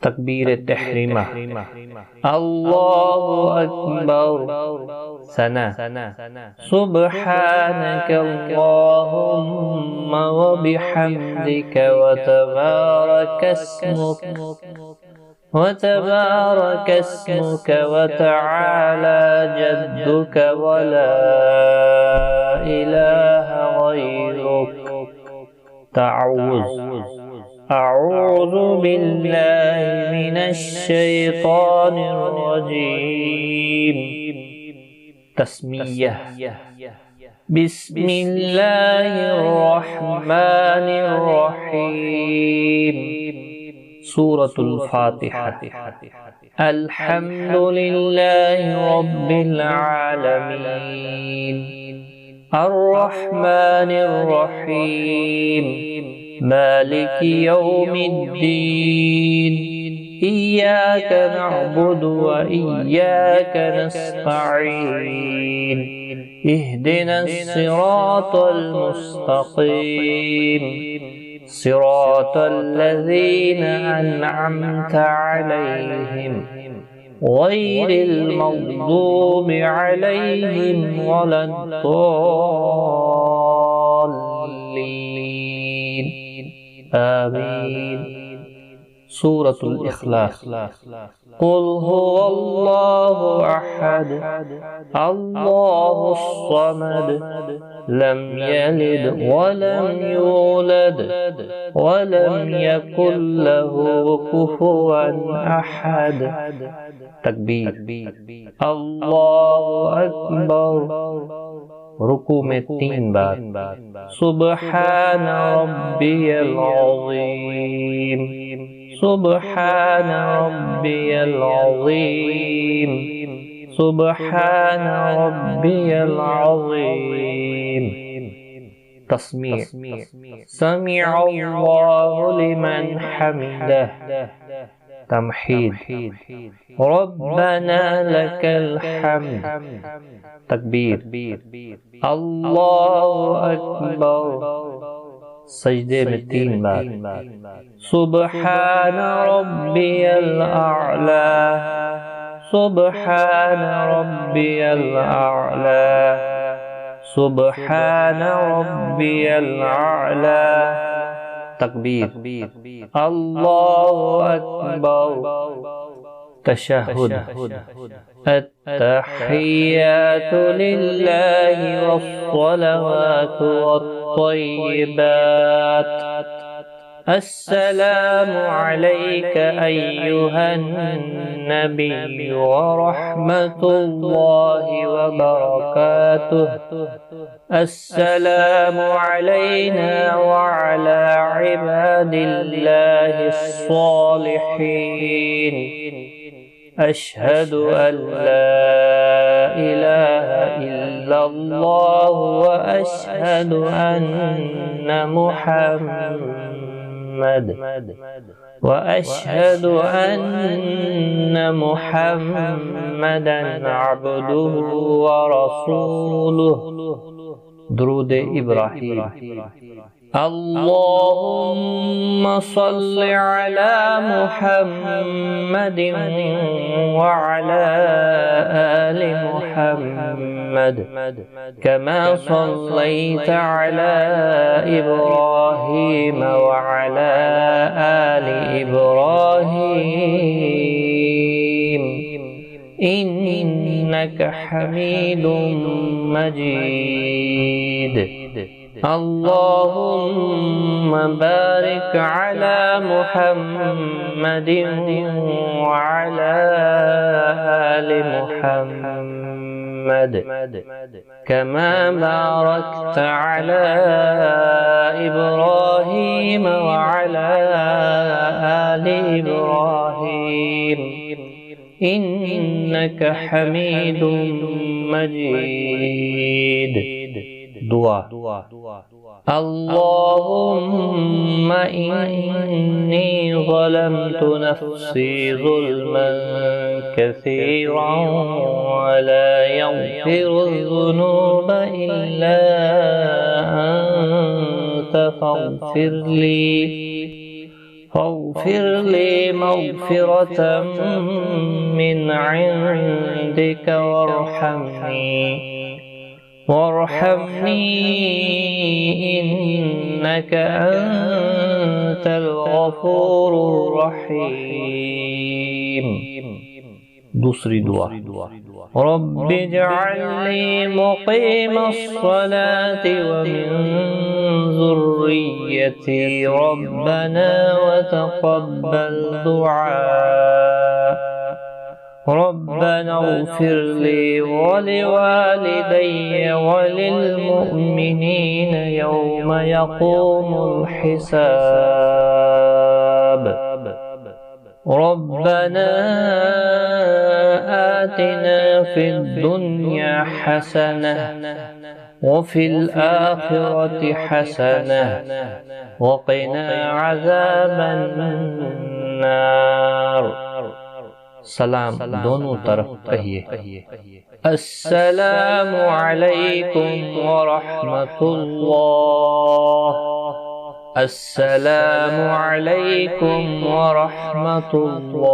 تكبير التحريمة. الله أكبر. سنة. سبحانك اللهم وبحمدك وتبارك اسمك وتعالى جدك ولا إله غيرك. أعوذ بالله من الشيطان الرجيم. تسمية. بسم الله الرحمن الرحيم. سورة الفاتحة. الحمد لله رب العالمين الرحمن الرحيم مالك يوم الدين. إياك نعبد وإياك نستعين. اهدنا الصراط المستقيم صراط الذين أنعمت عليهم غير المغضوب عليهم ولا الضالين. آمين. سورة الإخلاص. قل هو الله أحد الله الصمد لم يلد ولم يولد ولم يكن له كفوا أحد. تكبير. الله أكبر. رکوع میں 3 بار. سبحان ربی العظیم. سبحان ربی العظیم. سبحان ربی العظیم. تسمیع. سمع اللہ لمن حمده. تمحید. ربنا لك الحمد. تکبیر. اللہ اکبر. سجدے میں 3 بار. سبحان ربی الاعلی. سبحان ربی الاعلی. سبحان ربی الاعلی. تکبیر. اللہ اکبر. تشہد. التحيات لله والصلوات والطيبات. السلام عليك أيها النبي ورحمة الله وبركاته. السلام علينا وعلى عباد الله الصالحين. أشهد أن لا إله إلا الله وأشهد أن محمدا عبده ورسوله. درود إبراهيم. اللهم صل على محمد وعلى آل محمد كما صليت على إبراهيم وعلى آل إبراهيم إنك حميد مجيد. اللهم بارك على محمد وعلى آل محمد كما باركت على إبراهيم وعلى آل إبراهيم إنك حميد مجيد. دعا. اللهم إني ظلمت نفسي ظلما كثيرا ولا يغفر الذنوب إلا أنت فاغفر لي فاغفر لي مغفرة من عندك وارحمني إنك أنت الغفور الرحيم. दूसरी दुआ, रब्बि इजअल्नी मुक़ीमस्सलाति व मिन ज़ुर्रिय्यती रब्बना व तक़ब्बल दुआ रब्बना इग़फ़िर ली व लिवालिदैय व लिलमुअ्मिनीन यौम यक़ूमुल हिसाब. रब्बना आतिना फिद्दुन्या हसनह व फिल आखिरति हसनह व क़िना अज़ाबन नार. सलाम दोनों तरफ कहिए. अस्सलामु अलैकुम व रहमतुल्लाह. अस्सलामु अलैकुम व रहमतुल्लाह.